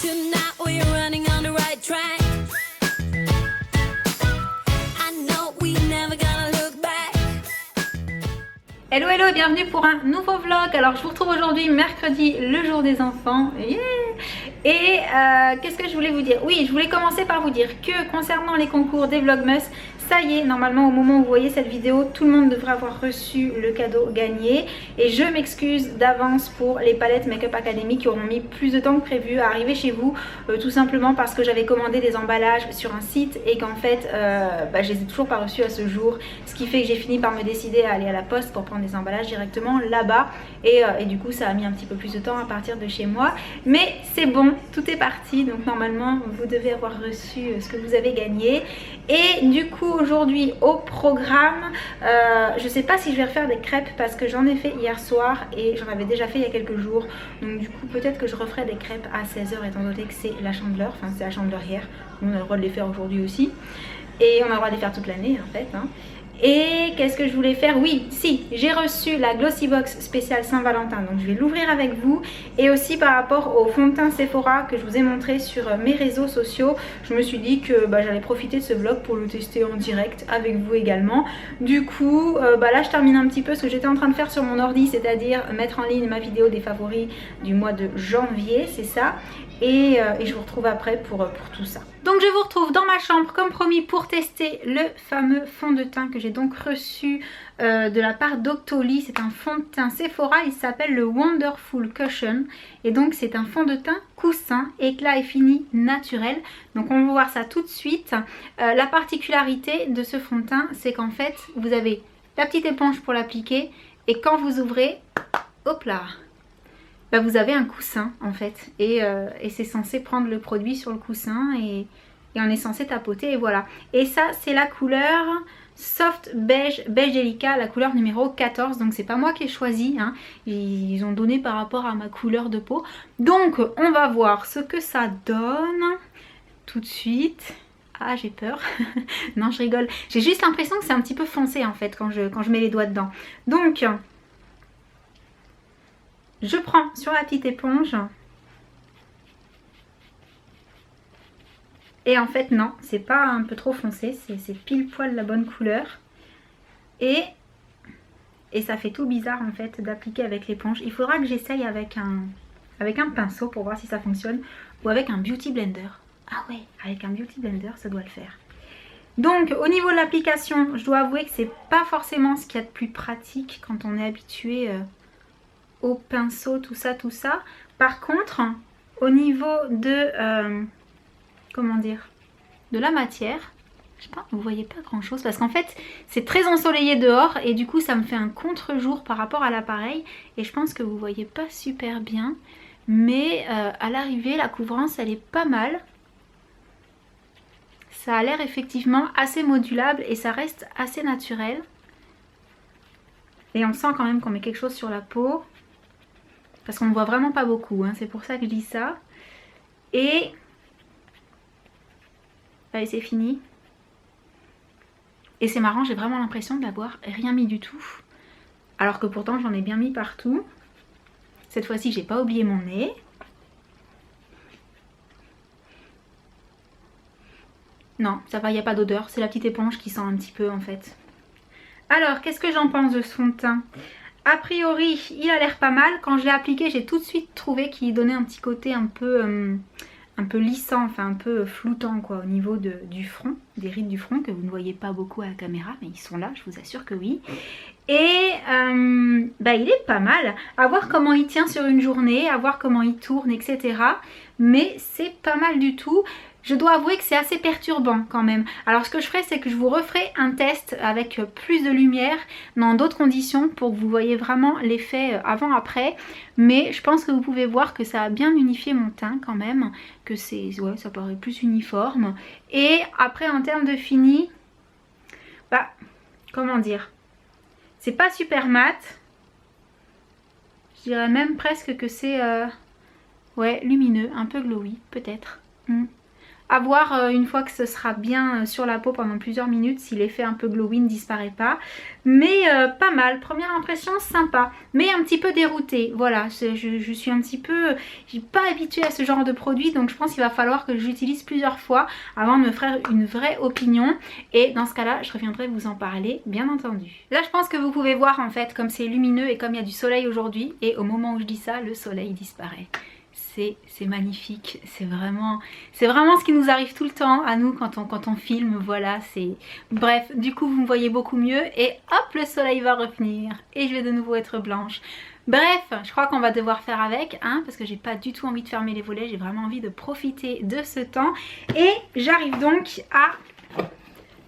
Tonight we're running on the right track. I know we never gonna look back. Hello hello et bienvenue pour un nouveau vlog. Alors je vous retrouve aujourd'hui mercredi, le jour des enfants. Yeah. Et qu'est-ce que je voulais vous dire? Oui, je voulais commencer par vous dire que concernant les concours des Vlogmas, ça y est, normalement au moment où vous voyez cette vidéo, tout le monde devrait avoir reçu le cadeau gagné. Et je m'excuse d'avance pour les palettes Make-up Academy qui auront mis plus de temps que prévu à arriver chez vous. Tout simplement parce que j'avais commandé des emballages sur un site et qu'en fait, je les ai toujours pas reçus à ce jour. Ce qui fait que j'ai fini par me décider à aller à la poste pour prendre des emballages directement là-bas. Et du coup, ça a mis un petit peu plus de temps à partir de chez moi. Mais c'est bon, tout est parti. Donc normalement, vous devez avoir reçu ce que vous avez gagné. Et du coup, aujourd'hui au programme, je sais pas si je vais refaire des crêpes parce que j'en ai fait hier soir et j'en avais déjà fait il y a quelques jours. Donc du coup, peut-être que je referai des crêpes à 16 h étant donné que c'est la chandeleur. Enfin, c'est la chandeleur hier. On a le droit de les faire aujourd'hui aussi. Et on a le droit de les faire toute l'année en fait. Hein. Et qu'est-ce que je voulais faire? Oui, si, j'ai reçu la Glossy Box spéciale Saint-Valentin, donc je vais l'ouvrir avec vous. Et aussi par rapport au fond de teint Sephora que je vous ai montré sur mes réseaux sociaux, je me suis dit que j'allais profiter de ce vlog pour le tester en direct avec vous également. Du coup, là je termine un petit peu ce que j'étais en train de faire sur mon ordi, c'est-à-dire mettre en ligne ma vidéo des favoris du mois de janvier, c'est ça. Et je vous retrouve après pour tout ça. Donc je vous retrouve dans ma chambre comme promis pour tester le fameux fond de teint que j'ai donc reçu de la part d'Octoly. C'est un fond de teint Sephora, il s'appelle le Wonderful Cushion. Et donc c'est un fond de teint coussin, éclat et fini naturel. Donc on va voir ça tout de suite. La particularité de ce fond de teint, c'est qu'en fait vous avez la petite éponge pour l'appliquer. Et quand vous ouvrez, hop là, vous avez un coussin en fait et c'est censé prendre le produit sur le coussin et on est censé tapoter et voilà. Et ça c'est la couleur Soft Beige, Beige Délicat, la couleur numéro 14. Donc c'est pas moi qui ai choisi, hein. Ils ont donné par rapport à ma couleur de peau. Donc on va voir ce que ça donne tout de suite. Ah j'ai peur. Non je rigole. J'ai juste l'impression que c'est un petit peu foncé en fait quand je mets les doigts dedans. Donc je prends sur la petite éponge et en fait non, c'est pas un peu trop foncé, c'est pile poil la bonne couleur et ça fait tout bizarre en fait d'appliquer avec l'éponge. Il faudra que j'essaye avec un pinceau pour voir si ça fonctionne ou avec un beauty blender. Ah ouais, avec un beauty blender ça doit le faire. Donc au niveau de l'application, je dois avouer que c'est pas forcément ce qu'il y a de plus pratique quand on est habitué au pinceau, tout ça. Par contre, au niveau de, comment dire, de la matière, je sais pas, vous voyez pas grand chose parce qu'en fait c'est très ensoleillé dehors et du coup ça me fait un contre-jour par rapport à l'appareil et je pense que vous voyez pas super bien, mais à l'arrivée la couvrance elle est pas mal. Ça a l'air effectivement assez modulable et ça reste assez naturel. Et on sent quand même qu'on met quelque chose sur la peau. Parce qu'on ne voit vraiment pas beaucoup, hein, c'est pour ça que je dis ça. Et allez, c'est fini. Et c'est marrant, j'ai vraiment l'impression d'avoir rien mis du tout. Alors que pourtant j'en ai bien mis partout. Cette fois-ci j'ai pas oublié mon nez. Non, ça va, il n'y a pas d'odeur. C'est la petite éponge qui sent un petit peu en fait. Alors, qu'est-ce que j'en pense de ce fond de teint ? A priori, il a l'air pas mal. Quand je l'ai appliqué, j'ai tout de suite trouvé qu'il donnait un petit côté un peu lissant, enfin un peu floutant quoi, au niveau du front, des rides du front que vous ne voyez pas beaucoup à la caméra, mais ils sont là, je vous assure que oui. Et il est pas mal. À voir comment il tient sur une journée, à voir comment il tourne, etc. Mais c'est pas mal du tout. Je dois avouer que c'est assez perturbant quand même. Alors ce que je ferai, c'est que je vous referai un test avec plus de lumière dans d'autres conditions pour que vous voyez vraiment l'effet avant-après. Mais je pense que vous pouvez voir que ça a bien unifié mon teint quand même. Que c'est, ouais, ça paraît plus uniforme. Et après en termes de fini, comment dire, c'est pas super mat. Je dirais même presque que c'est lumineux, un peu glowy peut-être. À voir une fois que ce sera bien sur la peau pendant plusieurs minutes si l'effet un peu glowing ne disparaît pas. Mais pas mal, première impression sympa, mais un petit peu déroutée. Voilà, je suis un petit peu, j'ai pas habituée à ce genre de produit, donc je pense qu'il va falloir que j'utilise plusieurs fois avant de me faire une vraie opinion. Et dans ce cas-là, je reviendrai vous en parler, bien entendu. Là, je pense que vous pouvez voir en fait comme c'est lumineux et comme il y a du soleil aujourd'hui, et au moment où je dis ça, le soleil disparaît. C'est magnifique, c'est vraiment ce qui nous arrive tout le temps à nous quand on filme, voilà, c'est... Bref, du coup vous me voyez beaucoup mieux et hop, le soleil va revenir et je vais de nouveau être blanche. Bref, je crois qu'on va devoir faire avec, hein, parce que j'ai pas du tout envie de fermer les volets, j'ai vraiment envie de profiter de ce temps. Et j'arrive donc à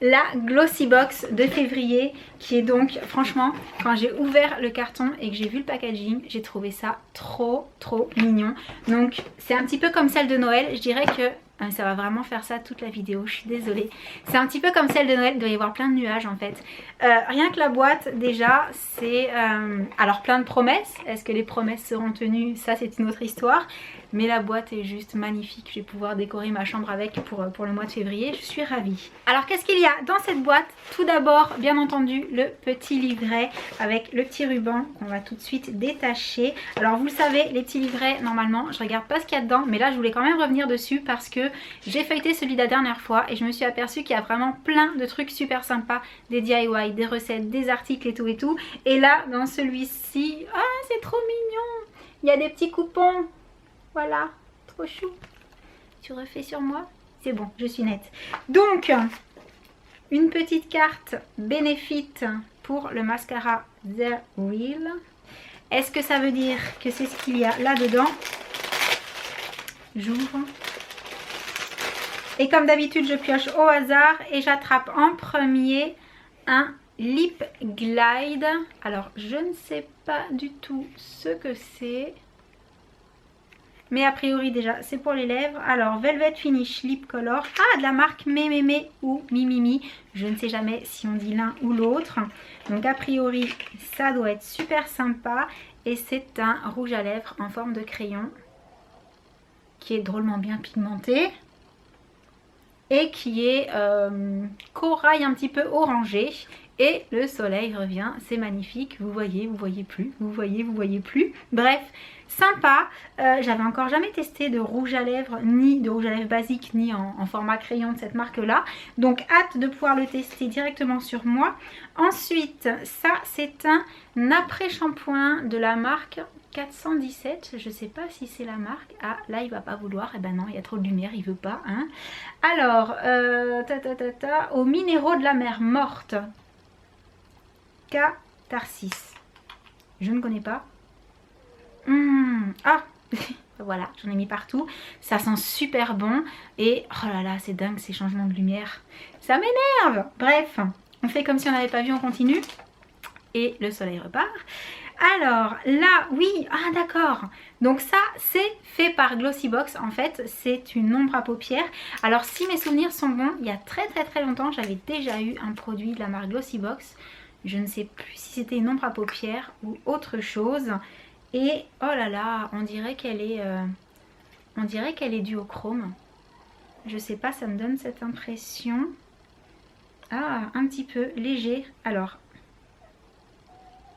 la Glossy Box de février, qui est donc, franchement, quand j'ai ouvert le carton et que j'ai vu le packaging, j'ai trouvé ça trop mignon. Donc c'est un petit peu comme celle de Noël, je dirais que ça va vraiment faire ça toute la vidéo, je suis désolée. C'est un petit peu comme celle de Noël, il doit y avoir plein de nuages en fait. Rien que la boîte déjà, c'est alors plein de promesses. Est-ce que les promesses seront tenues? Ça c'est une autre histoire. Mais la boîte est juste magnifique, je vais pouvoir décorer ma chambre avec pour le mois de février, je suis ravie. Alors qu'est-ce qu'il y a dans cette boîte? Tout d'abord, bien entendu, le petit livret avec le petit ruban qu'on va tout de suite détacher. Alors vous le savez, les petits livrets, normalement, je regarde pas ce qu'il y a dedans, mais là je voulais quand même revenir dessus parce que j'ai feuilleté celui de la dernière fois et je me suis aperçue qu'il y a vraiment plein de trucs super sympas, des DIY, des recettes, des articles et tout. Et là, dans celui-ci, ah c'est trop mignon, il y a des petits coupons. Voilà, trop chou. Tu refais sur moi? C'est bon, je suis nette. Donc, une petite carte Benefit pour le mascara The Real. Est-ce que ça veut dire que c'est ce qu'il y a là-dedans? J'ouvre. Et comme d'habitude, je pioche au hasard et j'attrape en premier un Lip Glide. Alors, je ne sais pas du tout ce que c'est. Mais a priori déjà c'est pour les lèvres. Alors Velvet Finish Lip Color. Ah, de la marque Mémémé ou Mimimi. Je ne sais jamais si on dit l'un ou l'autre. Donc a priori ça doit être super sympa. Et c'est un rouge à lèvres en forme de crayon. Qui est drôlement bien pigmenté. Et qui est corail un petit peu orangé. Et le soleil revient, c'est magnifique. Vous voyez plus. Vous voyez plus. Bref, sympa. J'avais encore jamais testé de rouge à lèvres, ni de rouge à lèvres basique, ni en format crayon de cette marque-là. Donc, hâte de pouvoir le tester directement sur moi. Ensuite, ça, c'est un après-shampoing de la marque 417, je sais pas si c'est la marque. Ah, là il va pas vouloir. Eh ben non, il y a trop de lumière, il veut pas, hein. Alors, aux minéraux de la mer morte. Catharsis. Je ne connais pas. Ah voilà, j'en ai mis partout. Ça sent super bon. Et oh là là, c'est dingue ces changements de lumière. Ça m'énerve. Bref, on fait comme si on n'avait pas vu, on continue. Et le soleil repart. Alors là, oui, ah d'accord. Donc ça, c'est fait par Glossy Box. En fait, c'est une ombre à paupières. Alors si mes souvenirs sont bons, il y a très longtemps, j'avais déjà eu un produit de la marque Glossy Box. Je ne sais plus si c'était une ombre à paupières ou autre chose. Et oh là là, on dirait qu'elle est duochrome. Je sais pas, ça me donne cette impression. Ah, un petit peu léger. Alors,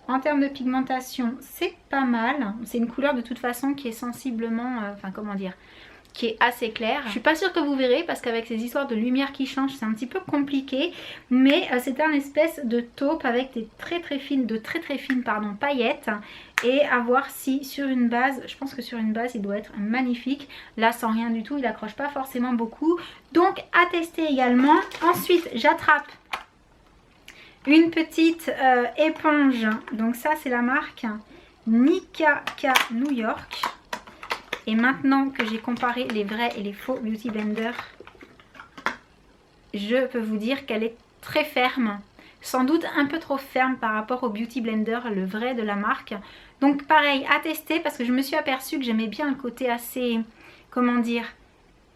en termes de pigmentation, c'est pas mal. C'est une couleur de toute façon qui est sensiblement, enfin comment dire, qui est assez claire. Je suis pas sûre que vous verrez parce qu'avec ces histoires de lumière qui changent, c'est un petit peu compliqué. Mais c'est un espèce de taupe avec des très fines paillettes. Et à voir si sur une base, je pense que sur une base il doit être magnifique. Là sans rien du tout, il accroche pas forcément beaucoup. Donc à tester également. Ensuite j'attrape une petite éponge. Donc ça c'est la marque Nikaka New York. Et maintenant que j'ai comparé les vrais et les faux Beauty Blender, je peux vous dire qu'elle est très ferme. Sans doute un peu trop ferme par rapport au Beauty Blender, le vrai de la marque. Donc pareil, à tester parce que je me suis aperçue que j'aimais bien le côté assez, comment dire,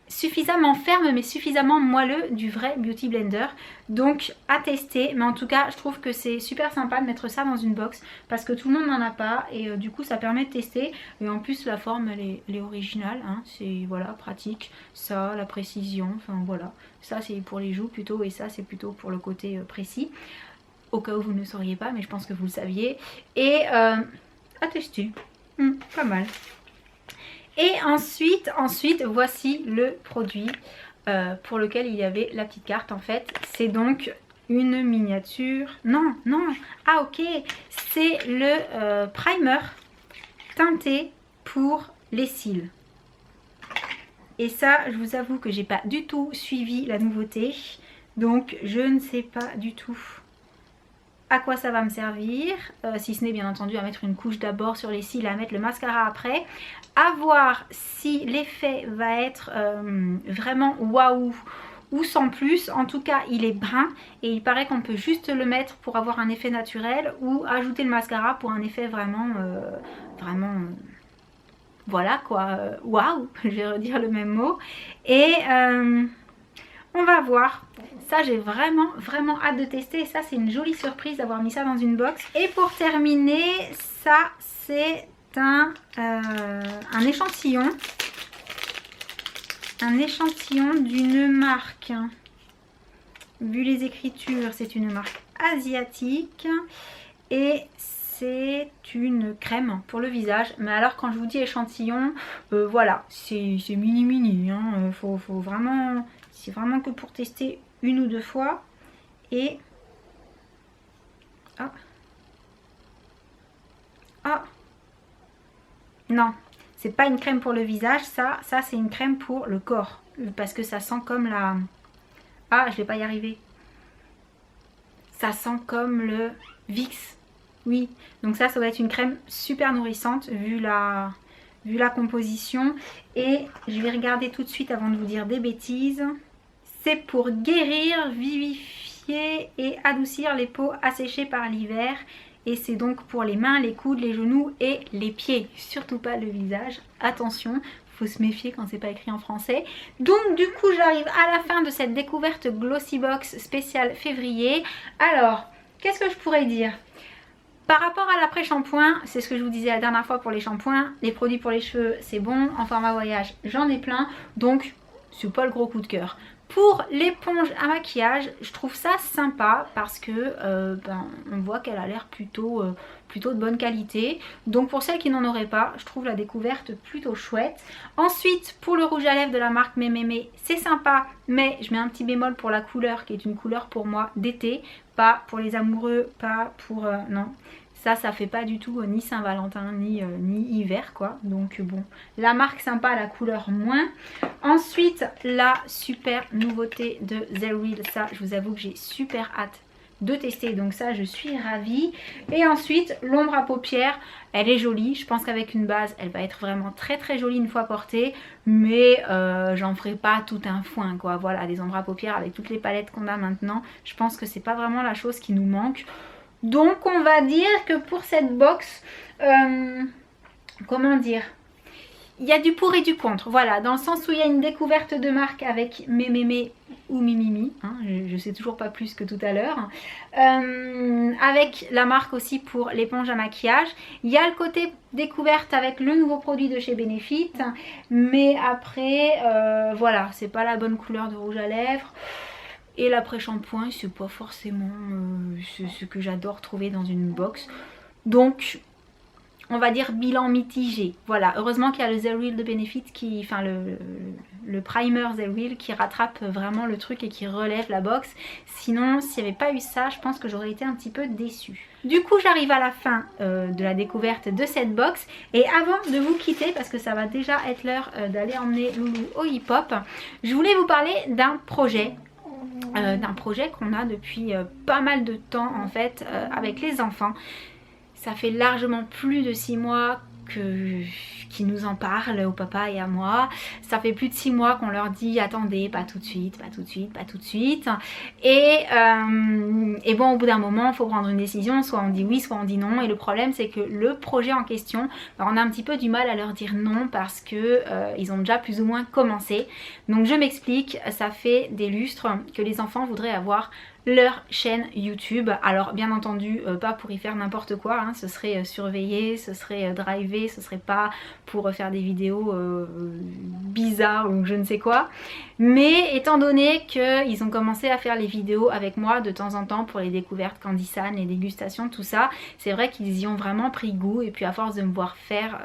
suffisamment ferme mais suffisamment moelleux du vrai Beauty Blender, donc à tester. Mais en tout cas je trouve que c'est super sympa de mettre ça dans une box parce que tout le monde n'en a pas et du coup ça permet de tester. Et en plus la forme elle est originale, hein. C'est voilà, pratique, ça, la précision, enfin voilà, ça c'est pour les joues plutôt et ça c'est plutôt pour le côté précis, au cas où vous ne sauriez pas, mais je pense que vous le saviez. Et à tester, pas mal. Et ensuite voici le produit pour lequel il y avait la petite carte en fait. C'est donc une miniature. Non, ah ok, c'est le primer teinté pour les cils. Et ça, je vous avoue que j'ai pas du tout suivi la nouveauté. Donc je ne sais pas du tout à quoi ça va me servir, si ce n'est bien entendu à mettre une couche d'abord sur les cils, à mettre le mascara après, à voir si l'effet va être vraiment waouh ou sans plus. En tout cas il est brun et il paraît qu'on peut juste le mettre pour avoir un effet naturel ou ajouter le mascara pour un effet vraiment voilà quoi, waouh, je vais redire le même mot. Et on va voir. Ça j'ai vraiment hâte de tester. Ça c'est une jolie surprise d'avoir mis ça dans une box. Et pour terminer, ça c'est un échantillon. Un échantillon d'une marque. Vu les écritures, c'est une marque asiatique. Et c'est une crème pour le visage. Mais alors quand je vous dis échantillon, voilà, c'est mini hein. Faut vraiment... C'est vraiment que pour tester une ou deux fois. Et... Ah non, c'est pas une crème pour le visage. Ça c'est une crème pour le corps. Parce que ça sent comme la... Ah, je vais pas y arriver. Ça sent comme le Vicks. Oui, donc ça doit être une crème super nourrissante vu la composition. Et je vais regarder tout de suite avant de vous dire des bêtises. C'est pour guérir, vivifier et adoucir les peaux asséchées par l'hiver. Et c'est donc pour les mains, les coudes, les genoux et les pieds. Surtout pas le visage. Attention, faut se méfier quand c'est pas écrit en français. Donc du coup j'arrive à la fin de cette découverte Glossybox spéciale février. Alors, qu'est-ce que je pourrais dire ? Par rapport à l'après-shampoing, c'est ce que je vous disais la dernière fois pour les shampoings. Les produits pour les cheveux, c'est bon. En format voyage, j'en ai plein. Donc, c'est pas le gros coup de cœur. Pour l'éponge à maquillage, je trouve ça sympa parce que on voit qu'elle a l'air plutôt de bonne qualité. Donc pour celles qui n'en auraient pas, je trouve la découverte plutôt chouette. Ensuite, pour le rouge à lèvres de la marque Mémémé, c'est sympa, mais je mets un petit bémol pour la couleur qui est une couleur pour moi d'été, pas pour les amoureux, pas pour... non. Ça fait pas du tout ni Saint-Valentin ni hiver quoi. Donc bon, la marque sympa, la couleur moins. Ensuite, la super nouveauté de The Real. Ça, je vous avoue que j'ai super hâte de tester. Donc ça, je suis ravie. Et ensuite, l'ombre à paupières. Elle est jolie. Je pense qu'avec une base, elle va être vraiment très jolie une fois portée. Mais j'en ferai pas tout un foin quoi. Voilà, des ombres à paupières avec toutes les palettes qu'on a maintenant. Je pense que c'est pas vraiment la chose qui nous manque. Donc on va dire que pour cette box, comment dire, il y a du pour et du contre. Voilà, dans le sens où il y a une découverte de marque avec Mémémé ou Mimimi, hein, je sais toujours pas plus que tout à l'heure. Avec la marque aussi pour l'éponge à maquillage. Il y a le côté découverte avec le nouveau produit de chez Benefit. Mais après, voilà, c'est pas la bonne couleur de rouge à lèvres. Et l'après-shampoing, c'est pas forcément ce que j'adore trouver dans une box. Donc, on va dire bilan mitigé. Voilà, heureusement qu'il y a le The Real de Benefit, enfin le primer The Real qui rattrape vraiment le truc et qui relève la box. Sinon, s'il n'y avait pas eu ça, je pense que j'aurais été un petit peu déçue. Du coup, j'arrive à la fin de la découverte de cette box. Et avant de vous quitter, parce que ça va déjà être l'heure d'aller emmener Loulou au hip-hop, je voulais vous parler d'un projet. Qu'on a depuis pas mal de temps en fait avec les enfants. Ça fait largement plus de 6 mois qui nous en parlent au papa et à moi. Ça fait plus de 6 mois qu'on leur dit attendez, pas tout de suite, pas tout de suite, pas tout de suite. Et bon, au bout d'un moment, il faut prendre une décision, soit on dit oui, soit on dit non. Et le problème, c'est que le projet en question, on a un petit peu du mal à leur dire non parce que ils ont déjà plus ou moins commencé. Donc je m'explique, ça fait des lustres que les enfants voudraient avoir leur chaîne YouTube. Alors bien entendu pas pour y faire n'importe quoi, hein. Ce serait surveillé, ce serait drivé, ce serait pas pour faire des vidéos bizarres ou je ne sais quoi. Mais étant donné qu'ils ont commencé à faire les vidéos avec moi de temps en temps pour les découvertes Candysan, les dégustations, tout ça, c'est vrai qu'ils y ont vraiment pris goût et puis à force de me voir faire,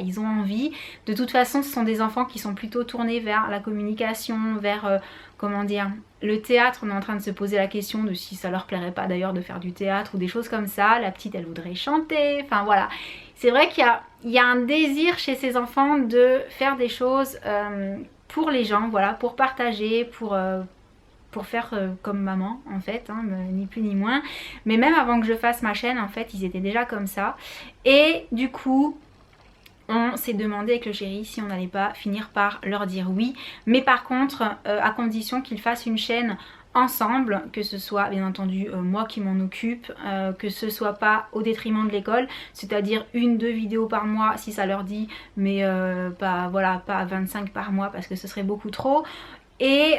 ils ont envie. De toute façon ce sont des enfants qui sont plutôt tournés vers la communication, vers comment dire, le théâtre. On est en train de se poser la question de si ça leur plairait pas d'ailleurs de faire du théâtre ou des choses comme ça. La petite elle voudrait chanter, enfin voilà. C'est vrai qu'il y a un désir chez ces enfants de faire des choses pour les gens, voilà, pour partager, pour faire comme maman en fait, hein, ni plus ni moins. Mais même avant que je fasse ma chaîne en fait ils étaient déjà comme ça. Et du coup on s'est demandé avec le chéri si on n'allait pas finir par leur dire oui, mais par contre à condition qu'ils fassent une chaîne ensemble, que ce soit bien entendu moi qui m'en occupe, que ce soit pas au détriment de l'école, c'est-à-dire 1-2 vidéos par mois si ça leur dit, mais pas 25 par mois parce que ce serait beaucoup trop. Et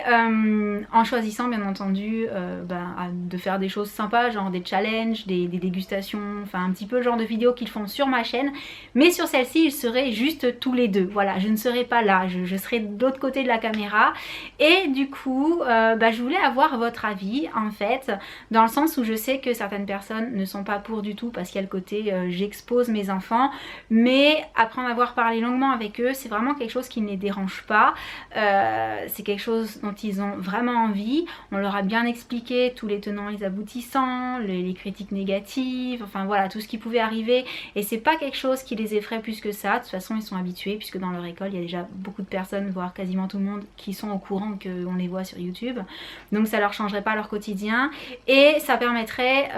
en choisissant bien entendu de faire des choses sympas, genre des challenges, des dégustations, enfin un petit peu le genre de vidéos qu'ils font sur ma chaîne. Mais sur celle-ci ils seraient juste tous les deux, voilà, je ne serais pas là, je serais de l'autre côté de la caméra. Et du coup je voulais avoir votre avis en fait, dans le sens où je sais que certaines personnes ne sont pas pour du tout parce qu'il y a le côté j'expose mes enfants, mais après en avoir parlé longuement avec eux, c'est vraiment quelque chose qui ne les dérange pas, c'est quelque chose dont ils ont vraiment envie. On leur a bien expliqué tous les tenants et les aboutissants, les critiques négatives, enfin voilà, tout ce qui pouvait arriver, et c'est pas quelque chose qui les effraie plus que ça. De toute façon ils sont habitués puisque dans leur école il y a déjà beaucoup de personnes, voire quasiment tout le monde, qui sont au courant qu'on les voit sur YouTube, donc ça leur changerait pas leur quotidien et ça permettrait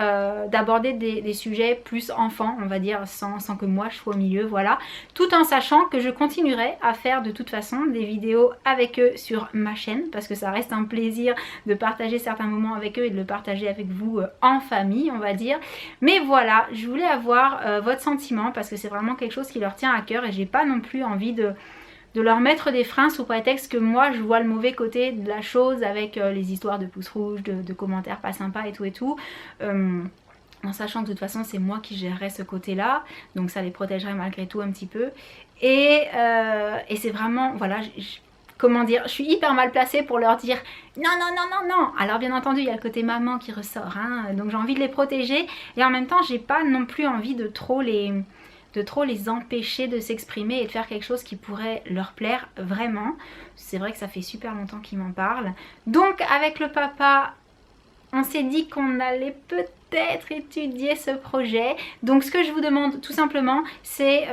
d'aborder des sujets plus enfants, on va dire, sans que moi je sois au milieu, voilà, tout en sachant que je continuerai à faire de toute façon des vidéos avec eux sur ma chaîne parce que ça reste un plaisir de partager certains moments avec eux et de le partager avec vous en famille, on va dire. Mais voilà, je voulais avoir votre sentiment parce que c'est vraiment quelque chose qui leur tient à cœur et j'ai pas non plus envie de leur mettre des freins sous prétexte que moi je vois le mauvais côté de la chose avec les histoires de pouces rouges, de commentaires pas sympas et tout. En sachant que de toute façon c'est moi qui gérerai ce côté là, donc ça les protégerait malgré tout un petit peu. Et c'est vraiment, voilà, comment dire, je suis hyper mal placée pour leur dire non non non non non. Alors bien entendu il y a le côté maman qui ressort, hein, donc j'ai envie de les protéger et en même temps j'ai pas non plus envie de trop les empêcher de s'exprimer et de faire quelque chose qui pourrait leur plaire vraiment. C'est vrai que ça fait super longtemps qu'ils m'en parlent. Donc avec le papa on s'est dit qu'on allait peut-être étudier ce projet. Donc ce que je vous demande tout simplement c'est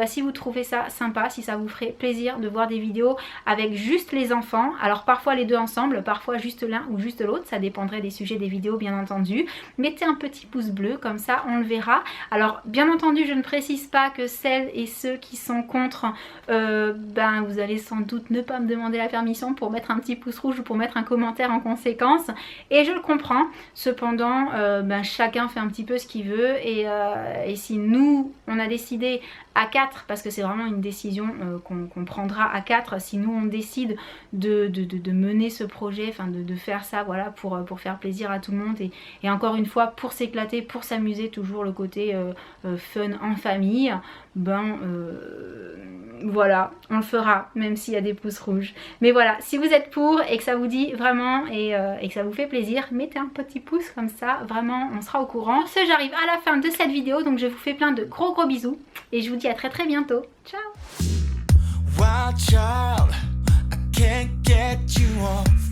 si vous trouvez ça sympa, si ça vous ferait plaisir de voir des vidéos avec juste les enfants, alors parfois les deux ensemble, parfois juste l'un ou juste l'autre, ça dépendrait des sujets des vidéos bien entendu. Mettez un petit pouce bleu, comme ça on le verra. Alors bien entendu je ne précise pas que celles et ceux qui sont contre, vous allez sans doute ne pas me demander la permission pour mettre un petit pouce rouge ou pour mettre un commentaire en conséquence, et je le comprends. Cependant chacun fait un petit peu ce qu'il veut et si nous on a décidé à 4, parce que c'est vraiment une décision qu'on prendra à 4, si nous on décide de mener ce projet, enfin de faire ça, voilà, pour faire plaisir à tout le monde et encore une fois pour s'éclater, pour s'amuser, toujours le côté fun en famille, voilà, on le fera même s'il y a des pouces rouges. Mais voilà, si vous êtes pour et que ça vous dit vraiment et que ça vous fait plaisir, mettez un petit pouce comme ça, vraiment on sera au courant. Sur ce, j'arrive à la fin de cette vidéo, donc je vous fais plein de gros bisous et je vous dis à très bientôt. Ciao. Wild child, I can't get you off